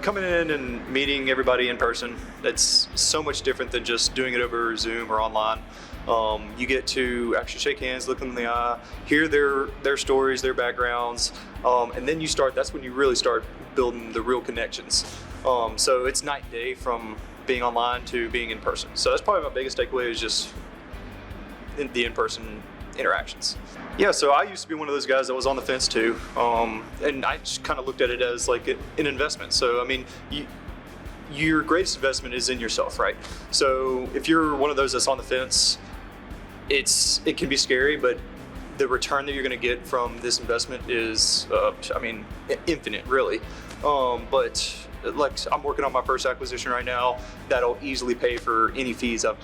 coming in and meeting everybody in person, it's so much different than just doing it over Zoom or online. You get to actually shake hands, look them in the eye, hear their stories, their backgrounds, and then that's when you really start building the real connections. So it's night and day from being online to being in person. So that's probably my biggest takeaway, is just the in-person interactions. Yeah, so I used to be one of those guys that was on the fence too, and I just kind of looked at it as like an investment. So I mean, your greatest investment is in yourself, right? So if you're one of those that's on the fence, it can be scary, but the return that you're going to get from this investment is, infinite, really. But like, I'm working on my first acquisition right now that'll easily pay for any fees I've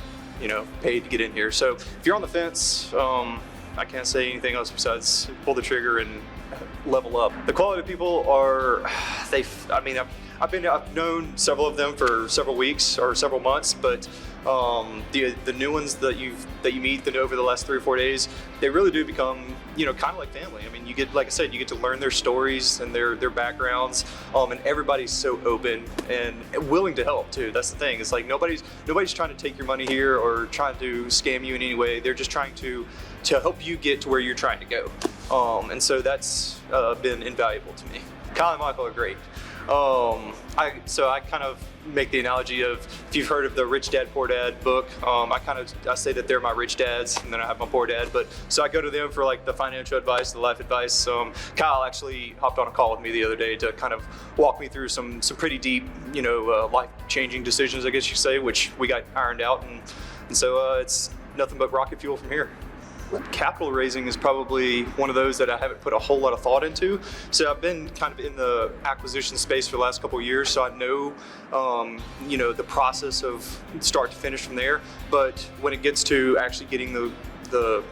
paid to get in here. So if you're on the fence, I can't say anything else besides pull the trigger and level up. The quality of people are, I've known several of them for several weeks or several months, but the new ones that you meet over the last 3 or 4 days, they really do become, kind of like family. I mean, you get, like I said, you get to learn their stories and their backgrounds, and everybody's so open and willing to help too. That's the thing. It's like nobody's trying to take your money here or trying to scam you in any way. They're just trying to help you get to where you're trying to go. And so that's been invaluable to me. Kyle and Michael are great. I kind of make the analogy of, if you've heard of the Rich Dad Poor Dad book, I say that they're my rich dads, and then I have my poor dad. But so I go to them for like the financial advice, the life advice. Kyle actually hopped on a call with me the other day to kind of walk me through some pretty deep, life-changing decisions, I guess you say, which we got ironed out, and so it's nothing but rocket fuel from here. Capital raising is probably one of those that I haven't put a whole lot of thought into. So I've been kind of in the acquisition space for the last couple of years, so I know, the process of start to finish from there. But when it gets to actually getting the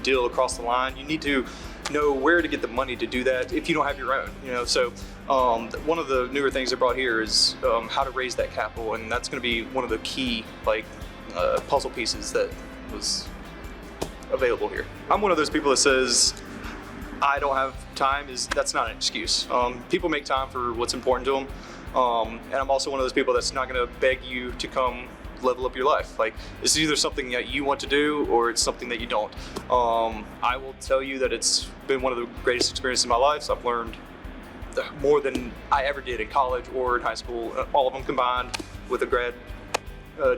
deal across the line, you need to know where to get the money to do that if you don't have your own. So one of the newer things I brought here is how to raise that capital, and that's going to be one of the key puzzle pieces that was available here. I'm one of those people that says I don't have time. That's not an excuse. People make time for what's important to them, and I'm also one of those people that's not going to beg you to come level up your life. Like, it's either something that you want to do or it's something that you don't. I will tell you that it's been one of the greatest experiences of my life. So I've learned more than I ever did in college or in high school, all of them combined, with a grad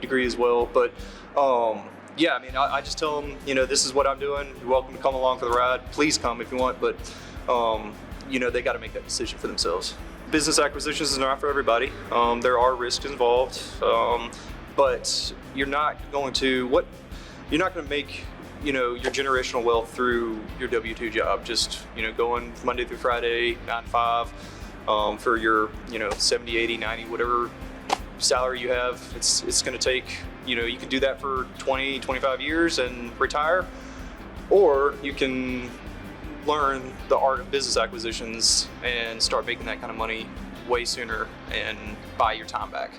degree as well. But yeah, I just tell them, this is what I'm doing. You're welcome to come along for the ride. Please come if you want, but they got to make that decision for themselves. Business acquisitions is not for everybody. There are risks involved, but you're not going to make your generational wealth through your W-2 job. Just going Monday through Friday, 9 to 5, for your 70, 80, 90, whatever salary you have. It's going to take, you can do that for 20, 25 years and retire, or you can learn the art of business acquisitions and start making that kind of money way sooner and buy your time back.